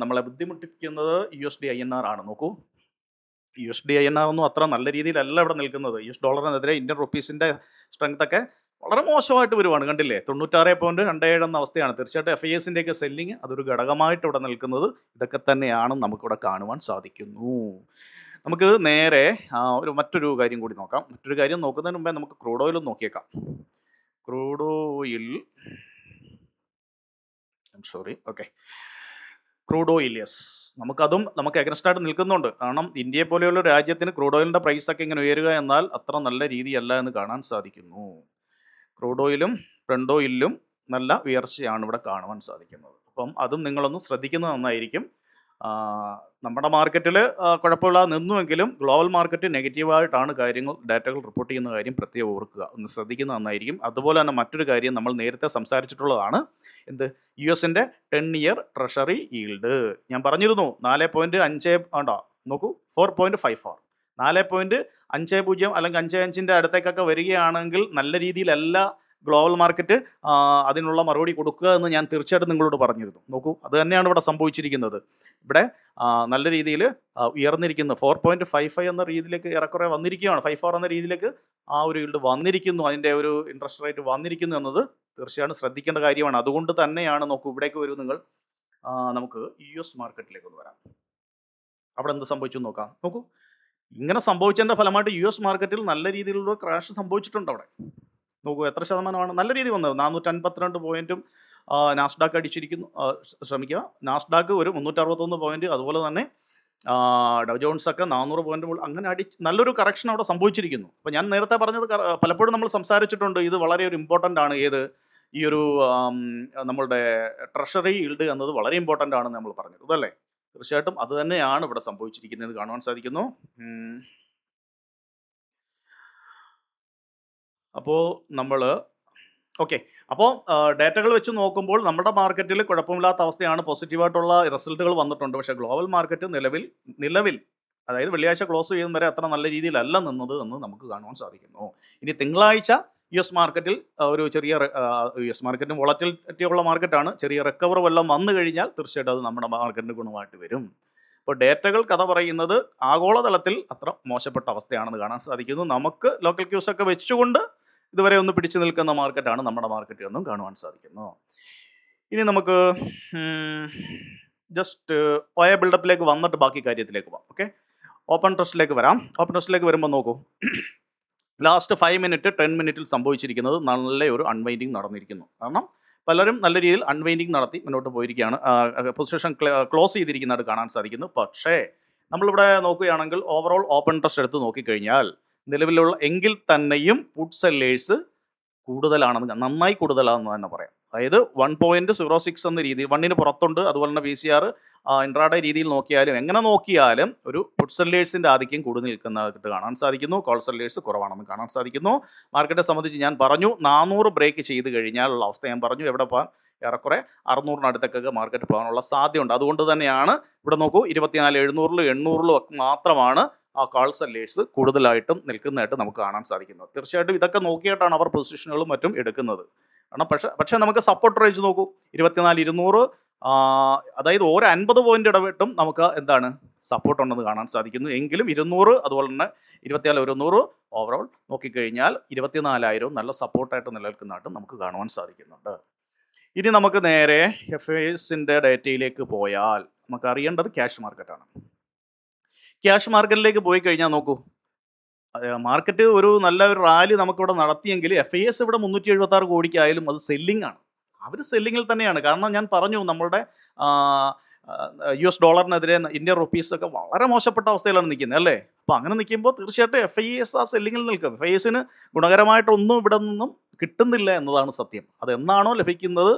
നമ്മളെ ബുദ്ധിമുട്ടിക്കുന്നത് USD INR ആണ്. നോക്കൂ, USD INR ഒന്നും അത്ര നല്ല രീതിയിലല്ല ഇവിടെ നിൽക്കുന്നത്. US ഡോളറിനെതിരെ ഇന്ത്യൻ റുപ്പീസിന്റെ സ്ട്രെങ്ത് ഒക്കെ വളരെ മോശമായിട്ട് വരുവാണ്. കണ്ടില്ലേ, 96.27 എന്ന അവസ്ഥയാണ്. തീർച്ചയായിട്ടും FISന്റെ ഒക്കെ സെല്ലിങ് അതൊരു ഘടകമായിട്ട് ഇവിടെ നിൽക്കുന്നത് ഇതൊക്കെ തന്നെയാണ് നമുക്കിവിടെ കാണുവാൻ സാധിക്കുന്നു. നമുക്ക് നേരെ മറ്റൊരു കാര്യം കൂടി നോക്കാം. മറ്റൊരു കാര്യം നോക്കുന്നതിന് മുമ്പേ നമുക്ക് ക്രൂഡ് ഓയിൽ നോക്കിയേക്കാം. Crude oil, crude oil, yes, നമുക്ക് അഗൻസ്റ്റ് ആയിട്ട് നിൽക്കുന്നുണ്ട്. കാരണം ഇന്ത്യയെ പോലെയുള്ള രാജ്യത്തിന് ക്രൂഡ് ഓയിലിന്റെ പ്രൈസ് ഒക്കെ ഇങ്ങനെ ഉയരുക എന്നാൽ അത്ര നല്ല രീതിയല്ല എന്ന് കാണാൻ സാധിക്കുന്നു. ക്രൂഡ് ഓയിലും ബ്രണ്ട് ഓയിലും നല്ല ഉയർച്ചയാണ് ഇവിടെ കാണുവാൻ സാധിക്കുന്നത്. അപ്പം അതും നിങ്ങളൊന്ന് ശ്രദ്ധിക്കുന്നത് നന്നായിരിക്കും. നമ്മുടെ മാർക്കറ്റിൽ കുഴപ്പമില്ലാതെ നിന്നുവെങ്കിലും ഗ്ലോബൽ മാർക്കറ്റ് നെഗറ്റീവായിട്ടാണ് ഡാറ്റകൾ റിപ്പോർട്ട് ചെയ്യുന്ന കാര്യം പ്രത്യേകം ഓർക്കുക, ഒന്ന് ശ്രദ്ധിക്കുന്നത് നന്നായിരിക്കും. അതുപോലെ തന്നെ മറ്റൊരു കാര്യം നമ്മൾ നേരത്തെ സംസാരിച്ചിട്ടുള്ളതാണ്, എന്ത്, US-ന്റെ 10-year ട്രഷറി ഈൽഡ് ഞാൻ പറഞ്ഞിരുന്നു 4.5 ഉണ്ടോ, നോക്കൂ 4.54, 4.50 അല്ലെങ്കിൽ 55 അടുത്തേക്കൊക്കെ വരികയാണെങ്കിൽ നല്ല രീതിയിലല്ല ഗ്ലോബൽ മാർക്കറ്റ് അതിനുള്ള മറുപടി കൊടുക്കുക എന്ന് ഞാൻ തീർച്ചയായിട്ടും നിങ്ങളോട് പറഞ്ഞിരുന്നു. നോക്കൂ, അത് തന്നെയാണ് ഇവിടെ സംഭവിച്ചിരിക്കുന്നത്. ഇവിടെ നല്ല രീതിയിൽ ഉയർന്നിരിക്കുന്നു. 4.55 എന്ന രീതിയിലേക്ക് ഏറെക്കുറെ വന്നിരിക്കുകയാണ്. 54 എന്ന രീതിയിലേക്ക് ആ ഒരു ഈൽഡ് വന്നിരിക്കുന്നു, അതിൻ്റെ ഒരു ഇൻട്രസ്റ്റ് റേറ്റ് വന്നിരിക്കുന്നു എന്നത് തീർച്ചയായിട്ടും ശ്രദ്ധിക്കേണ്ട കാര്യമാണ്. അതുകൊണ്ട് തന്നെയാണ്, നോക്കൂ, ഇവിടേക്ക് വരൂ നിങ്ങൾ, നമുക്ക് US മാർക്കറ്റിലേക്ക് ഒന്ന് വരാം. അവിടെ എന്ത് സംഭവിച്ചു നോക്കാം. നോക്കൂ, ഇങ്ങനെ സംഭവിച്ചതിൻ്റെ ഫലമായിട്ട് US മാർക്കറ്റിൽ നല്ല രീതിയിലുള്ള ക്രാഷ് സംഭവിച്ചിട്ടുണ്ട്. അവിടെ നോക്കൂ എത്ര ശതമാനമാണ് നല്ല രീതിയിൽ വന്നത്. 452 പോയിന്റും നാസ്ഡാക്ക് അടിച്ചിരിക്കുന്നു. നാസ്ഡാക്ക് ഒരു 361 പോയിന്റ്, അതുപോലെ തന്നെ ഡൗ ജോൺസ് ഒക്കെ 400 പോയിന്റ് അങ്ങനെ നല്ലൊരു കറക്ഷൻ അവിടെ സംഭവിച്ചിരിക്കുന്നു. അപ്പോൾ ഞാൻ നേരത്തെ പറഞ്ഞത് പലപ്പോഴും നമ്മൾ സംസാരിച്ചിട്ടുണ്ട്, ഇത് വളരെ ഒരു ഇമ്പോർട്ടൻ്റ് ആണ്. ഏത്, ഈ ഒരു നമ്മളുടെ ട്രഷറി ഈൽഡ് എന്നത് വളരെ ഇമ്പോർട്ടൻ്റ് ആണെന്ന് നമ്മൾ പറഞ്ഞത് അതല്ലേ. തീർച്ചയായിട്ടും അത് തന്നെയാണ് ഇവിടെ സംഭവിച്ചിരിക്കുന്നത് കാണുവാൻ സാധിക്കുന്നു. അപ്പോൾ നമ്മൾ ഓക്കെ. അപ്പോൾ ഡേറ്റകൾ വെച്ച് നോക്കുമ്പോൾ നമ്മുടെ മാർക്കറ്റിൽ കുഴപ്പമില്ലാത്ത അവസ്ഥയാണ്. പോസിറ്റീവായിട്ടുള്ള റിസൾട്ടുകൾ വന്നിട്ടുണ്ട്. പക്ഷേ ഗ്ലോബൽ മാർക്കറ്റ് നിലവിൽ അതായത് വെള്ളിയാഴ്ച ക്ലോസ് ചെയ്യുന്ന വരെ അത്ര നല്ല രീതിയിലല്ല നിന്നത് എന്ന് നമുക്ക് കാണുവാൻ സാധിക്കുന്നു. ഇനി തിങ്കളാഴ്ച യുഎസ് മാർക്കറ്റിൽ ഒരു ചെറിയ യുഎസ് മാർക്കറ്റിന് വോളറ്റിലിറ്റി ഉള്ള മാർക്കറ്റാണ്. ചെറിയ റിക്കവർ വല്ലതും വന്നു കഴിഞ്ഞാൽ തീർച്ചയായിട്ടും അത് നമ്മുടെ മാർക്കറ്റിന് ഗുണമായിട്ട് വരും. അപ്പോൾ ഡേറ്റകൾ കഥ പറയുന്നത് ആഗോളതലത്തിൽ അത്ര മോശപ്പെട്ട അവസ്ഥയാണെന്ന് കാണാൻ സാധിക്കുന്നു. നമുക്ക് ലോക്കൽ ക്യൂസ് ഒക്കെ വെച്ചുകൊണ്ട് ഇതുവരെ ഒന്ന് പിടിച്ചു നിൽക്കുന്ന മാർക്കറ്റാണ് നമ്മുടെ മാർക്കറ്റ് എന്നും കാണുവാൻ സാധിക്കുന്നു. ഇനി നമുക്ക് ജസ്റ്റ് ഒയ ബിൽഡപ്പിലേക്ക് വന്നിട്ട് ബാക്കി കാര്യത്തിലേക്ക് പോകാം. ഓക്കെ, ഓപ്പൺ ട്രസ്റ്റിലേക്ക് വരാം. ഓപ്പൺ ട്രസ്റ്റിലേക്ക് വരുമ്പോൾ നോക്കൂ, ലാസ്റ്റ് 5 മിനിറ്റ് 10 മിനിറ്റിൽ സംഭവിച്ചിരിക്കുന്നത് നല്ല ഒരു അൺവൈൻഡിങ് നടന്നിരിക്കുന്നു. കാരണം പലരും നല്ല രീതിയിൽ അൺവൈൻഡിങ് നടത്തി മുന്നോട്ട് പോയിരിക്കുകയാണ്. പൊസിഷൻ ക്ലോസ് ചെയ്തിരിക്കുന്നതായിട്ട് കാണാൻ സാധിക്കുന്നു. പക്ഷേ നമ്മളിവിടെ നോക്കുകയാണെങ്കിൽ ഓവറോൾ ഓപ്പൺ ട്രസ്റ്റ് എടുത്ത് നോക്കിക്കഴിഞ്ഞാൽ നിലവിലുള്ള എങ്കിൽ തന്നെയും പുട്ട് സെല്ലേഴ്സ് കൂടുതലാണെന്ന്, നന്നായി കൂടുതലാണെന്ന് തന്നെ പറയാം. അതായത് 1.06 എന്ന രീതിയിൽ 1-ന് പുറത്തുണ്ട്. അതുപോലെ തന്നെ PCR ഇൻട്രാഡേ രീതിയിൽ നോക്കിയാലും എങ്ങനെ നോക്കിയാലും ഒരു പുട്ട് സെല്ലേഴ്സിൻ്റെ ആധിക്യം കൂടുതൽ നിൽക്കുന്നതായിട്ട് കാണാൻ സാധിക്കുന്നു. കോൾ സെല്ലേഴ്സ് കുറവാണെന്ന് കാണാൻ സാധിക്കുന്നു. മാർക്കറ്റെ സംബന്ധിച്ച് ഞാൻ പറഞ്ഞു 400 ബ്രേക്ക് ചെയ്ത് കഴിഞ്ഞാലുള്ള അവസ്ഥ ഞാൻ പറഞ്ഞു. എവിടെ പോകാൻ? ഏറെക്കുറെ 600-നടുത്തൊക്കെ മാർക്കറ്റ് പോകാനുള്ള സാധ്യതയുണ്ട്. അതുകൊണ്ട് തന്നെയാണ് ഇവിടെ നോക്കൂ 24,700-ലും 800-ലും ഒക്കെ മാത്രമാണ് ആ കാൾ സെല്ലേഴ്സ് കൂടുതലായിട്ടും നിൽക്കുന്നതായിട്ട് നമുക്ക് കാണാൻ സാധിക്കുന്നത്. തീർച്ചയായിട്ടും ഇതൊക്കെ നോക്കിയിട്ടാണ് അവർ പൊസിഷനുകളും മറ്റും എടുക്കുന്നത്. കാരണം പക്ഷേ നമുക്ക് സപ്പോർട്ട് റേഞ്ച് നോക്കൂ 24,200, അതായത് ഓരോ 50 പോയിന്റ് ഇടവിട്ടും നമുക്ക് എന്താണ് സപ്പോർട്ട് ഉണ്ടെന്ന് കാണാൻ സാധിക്കുന്നു. എങ്കിലും 200 അതുപോലെ തന്നെ 24,100 ഓവറോൾ നോക്കിക്കഴിഞ്ഞാൽ 24,000 നല്ല സപ്പോർട്ടായിട്ട് നിലനിൽക്കുന്നതായിട്ട് നമുക്ക് കാണുവാൻ സാധിക്കുന്നുണ്ട്. ഇനി നമുക്ക് നേരെ FISന്റെ ഡേറ്റയിലേക്ക് പോയാൽ നമുക്ക് അറിയേണ്ടത് ക്യാഷ് മാർക്കറ്റാണ്. ക്യാഷ് മാർക്കറ്റിലേക്ക് പോയി കഴിഞ്ഞാൽ നോക്കൂ, മാർക്കറ്റ് ഒരു നല്ല ഒരു റാലി നമുക്കിവിടെ നടത്തിയെങ്കിൽ FIS ഇവിടെ 376 കോടിക്കായാലും അത് സെല്ലിംഗ് ആണ്. അവർ സെല്ലിങ്ങിൽ തന്നെയാണ്. കാരണം ഞാൻ പറഞ്ഞു നമ്മളുടെ US ഡോളറിനെതിരെ ഇന്ത്യൻ റുപ്പീസ് ഒക്കെ വളരെ മോശപ്പെട്ട അവസ്ഥയിലാണ് നിൽക്കുന്നത് അല്ലേ. അപ്പോൾ അങ്ങനെ നിൽക്കുമ്പോൾ തീർച്ചയായിട്ടും FIS ആ സെല്ലിങ്ങിൽ നിൽക്കും. FISന് ഗുണകരമായിട്ടൊന്നും ഇവിടെ നിന്നും കിട്ടുന്നില്ല എന്നതാണ് സത്യം. അതെന്നാണോ ലഭിക്കുന്നത്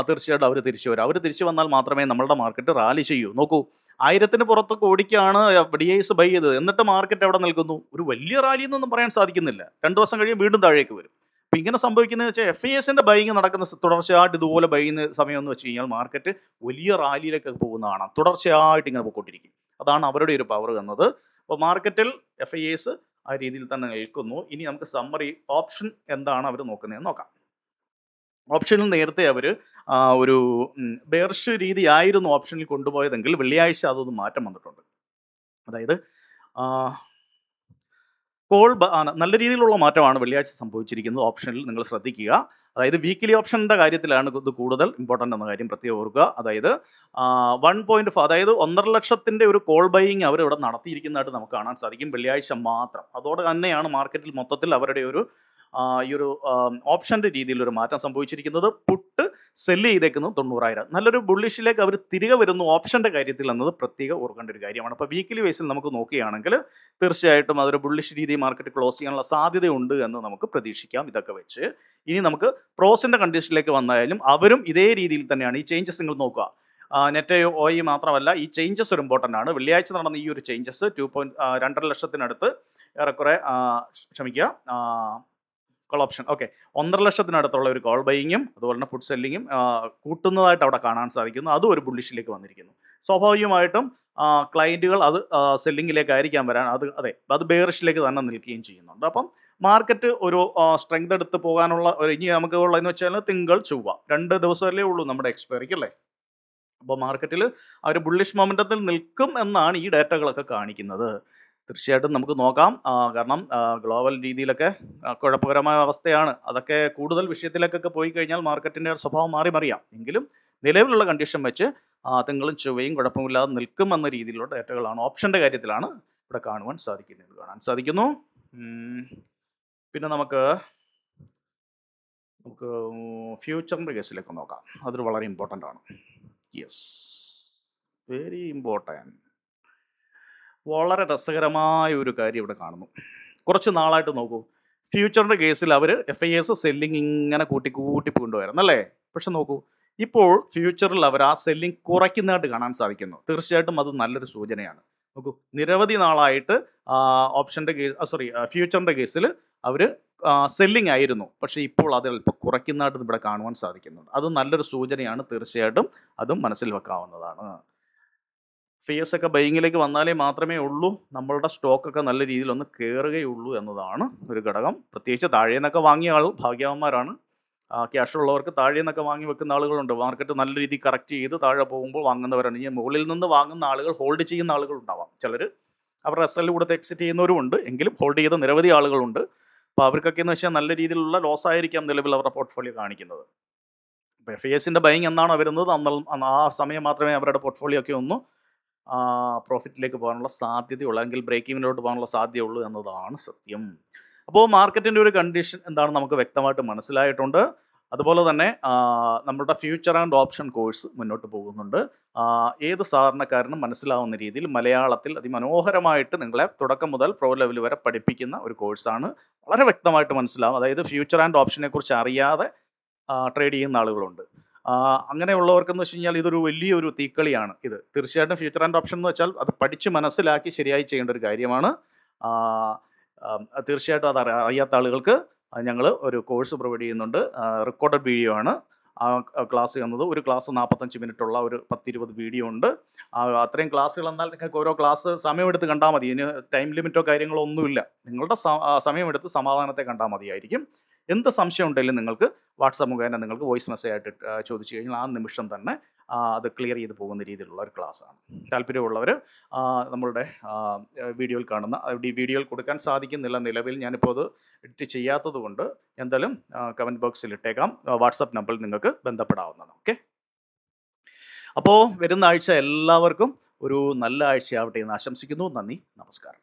തീർച്ചയായിട്ടും അവർ തിരിച്ചു വരും. അവർ തിരിച്ചു വന്നാൽ മാത്രമേ നമ്മളുടെ മാർക്കറ്റ് റാലി ചെയ്യൂ. നോക്കൂ 1000-ന് പുറത്ത് കോടിക്കാണ് DIs ബൈ ചെയ്തത്. എന്നിട്ട് മാർക്കറ്റ് എവിടെ നിൽക്കുന്നു? ഒരു വലിയ റാലി എന്നൊന്നും പറയാൻ സാധിക്കുന്നില്ല. 2 ദിവസം കഴിയും വീണ്ടും താഴേക്ക് വരും. അപ്പം ഇങ്ങനെ സംഭവിക്കുന്നത് വെച്ചാൽ FISന്റെ ബൈങ് നടക്കുന്ന തുടർച്ചയായിട്ട് ഇതുപോലെ ബൈ ചെയ്യുന്ന സമയം എന്ന് വെച്ച് കഴിഞ്ഞാൽ മാർക്കറ്റ് വലിയ റാലിയിലേക്ക് പോകുന്നതാണ്. തുടർച്ചയായിട്ട് ഇങ്ങനെ പോയിക്കൊണ്ടിരിക്കും. അതാണ് അവരുടെ ഒരു പവർ എന്നത്. അപ്പോൾ മാർക്കറ്റിൽ FIS ആ രീതിയിൽ തന്നെ നിൽക്കുന്നു. ഇനി നമുക്ക് സമ്മറി ഓപ്ഷൻ എന്താണ് അവർ നോക്കുന്നതെന്ന് നോക്കാം. ഓപ്ഷനിൽ നേരത്തെ അവർ ഒരു ബെയർഷ് രീതിയായിരുന്നു ഓപ്ഷനിൽ കൊണ്ടുപോയതെങ്കിൽ വെള്ളിയാഴ്ച അതൊന്ന് മാറ്റം വന്നിട്ടുണ്ട്. അതായത് നല്ല രീതിയിലുള്ള മാറ്റമാണ് വെള്ളിയാഴ്ച സംഭവിച്ചിരിക്കുന്നത് ഓപ്ഷനിൽ. നിങ്ങൾ ശ്രദ്ധിക്കുക. അതായത് വീക്കിലി ഓപ്ഷൻ്റെ കാര്യത്തിലാണ് ഇത് കൂടുതൽ ഇമ്പോർട്ടൻ്റ് എന്ന കാര്യം പ്രത്യേകം ഓർക്കുക. അതായത് 1.5 അതായത് 1.5 ലക്ഷത്തിൻ്റെ ഒരു കോൾ ബൈയിങ് അവർ ഇവിടെ നടത്തിയിരിക്കുന്നതായിട്ട് നമുക്ക് കാണാൻ സാധിക്കും വെള്ളിയാഴ്ച മാത്രം. അതോടെ തന്നെയാണ് മാർക്കറ്റിൽ മൊത്തത്തിൽ അവരുടെ ഒരു ഈ ഒരു ഓപ്ഷൻ്റെ രീതിയിൽ ഒരു മാറ്റം സംഭവിച്ചിരിക്കുന്നത്. പുട്ട് സെല്ല് ചെയ്തേക്കുന്നത് 90,000. നല്ലൊരു ബുള്ളിഷിലേക്ക് അവർ തിരികെ വരുന്നു ഓപ്ഷൻ്റെ കാര്യത്തിൽ എന്നത് പ്രത്യേകം ഓർക്കേണ്ട ഒരു കാര്യമാണ്. അപ്പോൾ വീക്കിലി ബേസിൽ നമുക്ക് നോക്കുകയാണെങ്കിൽ തീർച്ചയായിട്ടും അതൊരു ബുള്ളിഷ് രീതി മാർക്കറ്റ് ക്ലോസ് ചെയ്യാനുള്ള സാധ്യതയുണ്ട് എന്ന് നമുക്ക് പ്രതീക്ഷിക്കാം. ഇതൊക്കെ വെച്ച് ഇനി നമുക്ക് പ്രോസിൻ്റെ കണ്ടീഷനിലേക്ക് വന്നാലും അവരും ഇതേ രീതിയിൽ തന്നെയാണ്. ഈ ചേഞ്ചസ് നിങ്ങൾ നോക്കുക. നെറ്റ് OI മാത്രമല്ല, ഈ ചേഞ്ചസ് ഒരു ഇമ്പോർട്ടൻ്റ് ആണ്. വെള്ളിയാഴ്ച നടന്ന ഈ ഒരു ചേഞ്ചസ് 2.2 ലക്ഷത്തിനടുത്ത് ഏറെക്കുറെ കോൾ ഓപ്ഷൻ 1.5 ലക്ഷത്തിനടുത്തുള്ള ഒരു കോൾ ബൈയിങ്ങും അതുപോലെ തന്നെ പുട്ട് സെല്ലിങ്ങും കൂട്ടുന്നതായിട്ട് അവിടെ കാണാൻ സാധിക്കുന്നു. അതും ഒരു ബുള്ളിഷിലേക്ക് വന്നിരിക്കുന്നു. സ്വാഭാവികമായിട്ടും ക്ലയൻറ്റുകൾ അത് സെല്ലിങ്ങിലേക്കായിരിക്കാം വരാൻ. അത് ബെയറിഷിലേക്ക് തന്നെ നിൽക്കുകയും ചെയ്യുന്നുണ്ട്. അപ്പം മാർക്കറ്റ് ഒരു സ്ട്രെങ്ത് എടുത്ത് പോകാനുള്ള ഇനി നമുക്ക് ഉള്ളതെന്ന് വെച്ചാൽ തിങ്കൾ ചൊവ്വ 2 ദിവസമല്ലേ ഉള്ളൂ നമ്മുടെ എക്സ്പയറിക്ക് അല്ലേ. അപ്പോൾ മാർക്കറ്റിൽ ആ ഒരു ബുള്ളിഷ് മൊമെൻറ്റത്തിൽ നിൽക്കും എന്നാണ് ഈ ഡേറ്റകളൊക്കെ കാണിക്കുന്നത്. തീർച്ചയായിട്ടും നമുക്ക് നോക്കാം. കാരണം ഗ്ലോബൽ രീതിയിലൊക്കെ കുഴപ്പകരമായ അവസ്ഥയാണ്. അതൊക്കെ കൂടുതൽ വിഷയത്തിലേക്കൊക്കെ പോയി കഴിഞ്ഞാൽ മാർക്കറ്റിൻ്റെ സ്വഭാവം മറിയാം. എങ്കിലും നിലവിലുള്ള കണ്ടീഷൻ വെച്ച് തിങ്കളും ചൊവ്വയും കുഴപ്പമില്ലാതെ നിൽക്കുമെന്ന രീതിയിലുള്ള ഡേറ്റകളാണ് ഓപ്ഷൻ്റെ കാര്യത്തിലാണ് ഇവിടെ കാണാൻ സാധിക്കുന്നു. പിന്നെ നമുക്ക് ഫ്യൂച്ചറിൻ്റെ കേസിലേക്ക് നോക്കാം. അതൊരു വളരെ ഇമ്പോർട്ടൻ്റ് ആണ്. Yes, very important. വളരെ രസകരമായ ഒരു കാര്യം ഇവിടെ കാണുന്നു. കുറച്ച് നാളായിട്ട് നോക്കൂ, ഫ്യൂച്ചറിൻ്റെ കേസിൽ അവർ FIS സെല്ലിങ് ഇങ്ങനെ കൂട്ടി കൊണ്ടുവരുന്നല്ലേ. പക്ഷെ നോക്കൂ, ഇപ്പോൾ ഫ്യൂച്ചറിൽ അവർ ആ സെല്ലിങ് കുറയ്ക്കുന്നതായിട്ട് കാണാൻ സാധിക്കുന്നു. തീർച്ചയായിട്ടും അത് നല്ലൊരു സൂചനയാണ്. നോക്കൂ, നിരവധി നാളായിട്ട് ഫ്യൂച്ചറിൻ്റെ കേസിൽ അവർ സെല്ലിംഗ് ആയിരുന്നു. പക്ഷേ ഇപ്പോൾ അത് അല്പം കുറയ്ക്കുന്നതായിട്ട് ഇവിടെ കാണുവാൻ സാധിക്കുന്നുണ്ട്. അത് നല്ലൊരു സൂചനയാണ്. തീർച്ചയായിട്ടും അതും മനസ്സിൽ വെക്കാവുന്നതാണ്. ഫിയസ് ഒക്കെ ബൈയിങ്ങിലേക്ക് വന്നാലേ മാത്രമേ ഉള്ളൂ നമ്മളുടെ സ്റ്റോക്കൊക്കെ നല്ല രീതിയിൽ ഒന്ന് കയറുകയുള്ളൂ എന്നതാണ് ഒരു ഘടകം. പ്രത്യേകിച്ച് താഴെ നിന്നൊക്കെ വാങ്ങിയ ആൾ ഭാഗ്യവാന്മാരാണ്. ക്യാഷ് ഉള്ളവർക്ക് താഴെ നിന്നൊക്കെ വാങ്ങി വെക്കുന്ന ആളുകളുണ്ട്. മാർക്കറ്റ് നല്ല രീതിയിൽ കറക്റ്റ് ചെയ്ത് താഴെ പോകുമ്പോൾ വാങ്ങുന്നവരാണ്. ഇനി മുകളിൽ നിന്ന് വാങ്ങുന്ന ആളുകൾ ഹോൾഡ് ചെയ്യുന്ന ആളുകളുണ്ടാവാം. ചിലർ അവരുടെ എസ് എൽ കൊടുത്ത് എക്സിറ്റ് ചെയ്യുന്നവരുമുണ്ട്. എങ്കിലും ഹോൾഡ് ചെയ്ത നിരവധി ആളുകളുണ്ട്. അപ്പോൾ അവർക്കൊക്കെ എന്ന് വെച്ചാൽ നല്ല രീതിയിലുള്ള ലോസ് ആയിരിക്കാം നിലവിൽ അവരുടെ പോർട്ട്ഫോളിയോ കാണിക്കുന്നത്. അപ്പോൾ FISന്റെ ബൈങ് എന്നാണോ വരുന്നത് ആ സമയം മാത്രമേ അവരുടെ പോർട്ട്ഫോളിയോ ഒക്കെ ഒന്ന് പ്രോഫിറ്റിലേക്ക് പോകാനുള്ള സാധ്യതയുള്ളൂ, അല്ലെങ്കിൽ ബ്രേക്ക് ഈവനിലോട്ട് പോകാനുള്ള സാധ്യതയുള്ളൂ എന്നതാണ് സത്യം. അപ്പോൾ മാർക്കറ്റിൻ്റെ ഒരു കണ്ടീഷൻ എന്താണെന്ന് നമുക്ക് വ്യക്തമായിട്ട് മനസ്സിലായിട്ടുണ്ട്. അതുപോലെ തന്നെ നമ്മുടെ ഫ്യൂച്ചർ ആൻഡ് ഓപ്ഷൻ കോഴ്സ് മുന്നോട്ട് പോകുന്നുണ്ട്. ഏത് സാധാരണക്കാരനും മനസ്സിലാവുന്ന രീതിയിൽ മലയാളത്തിൽ അതിമനോഹരമായിട്ട് നിങ്ങളെ തുടക്കം മുതൽ പ്രോ ലെവൽ വരെ പഠിപ്പിക്കുന്ന ഒരു കോഴ്സാണ്. വളരെ വ്യക്തമായിട്ട് മനസ്സിലാവും. അതായത് ഫ്യൂച്ചർ ആൻഡ് ഓപ്ഷനെ കുറിച്ച് അറിയാതെ ട്രേഡ് ചെയ്യുന്ന ആളുകളുണ്ട്. അങ്ങനെയുള്ളവർക്കെന്ന് വെച്ച് കഴിഞ്ഞാൽ ഇതൊരു വലിയൊരു തീക്കളിയാണ്. ഇത് തീർച്ചയായിട്ടും ഫ്യൂച്ചർ ആൻഡ് ഓപ്ഷൻ എന്ന് വെച്ചാൽ അത് പഠിച്ച് മനസ്സിലാക്കി ശരിയായി ചെയ്യേണ്ട ഒരു കാര്യമാണ്. തീർച്ചയായിട്ടും അത് അറിയാത്ത ആളുകൾക്ക് ഞങ്ങൾ ഒരു കോഴ്സ് പ്രൊവൈഡ് ചെയ്യുന്നുണ്ട്. റെക്കോർഡഡ് വീഡിയോ ആണ്. ആ ക്ലാസ് എന്നത് ഒരു ക്ലാസ് 45 മിനിറ്റുള്ള ഒരു 10-20 വീഡിയോ ഉണ്ട്. അത്രയും ക്ലാസ്സുകൾ എന്നാൽ നിങ്ങൾക്ക് ഓരോ ക്ലാസ് സമയമെടുത്ത് കണ്ടാൽ മതി. ഇതിന് ടൈം ലിമിറ്റോ കാര്യങ്ങളോ ഒന്നുമില്ല. നിങ്ങളുടെ സമയമെടുത്ത് സമാധാനത്തെ കണ്ടാൽ മതിയായിരിക്കും. എന്ത് സംശയം ഉണ്ടെങ്കിലും നിങ്ങൾക്ക് വാട്സാപ്പ് മുഖേന നിങ്ങൾക്ക് വോയിസ് മെസ്സേജ് ആയിട്ട് ചോദിച്ചു കഴിഞ്ഞാൽ ആ നിമിഷം തന്നെ അത് ക്ലിയർ ചെയ്ത് പോകുന്ന രീതിയിലുള്ള ഒരു ക്ലാസ്സാണ്. താല്പര്യമുള്ളവർ നമ്മളുടെ വീഡിയോയിൽ കാണുന്ന വീഡിയോയിൽ കൊടുക്കാൻ സാധിക്കുന്നില്ല നിലവിൽ, ഞാനിപ്പോൾ അത് എഡിറ്റ് ചെയ്യാത്തത് കൊണ്ട് എന്തായാലും കമൻറ്റ് ബോക്സിൽ ഇട്ടേക്കാം. വാട്സാപ്പ് നമ്പറിൽ നിങ്ങൾക്ക് ബന്ധപ്പെടാവുന്നതാണ്. ഓക്കെ, അപ്പോൾ വരുന്ന ആഴ്ച എല്ലാവർക്കും ഒരു നല്ല ആഴ്ചയാവട്ടെ എന്ന് ആശംസിക്കുന്നു. നന്ദി, നമസ്കാരം.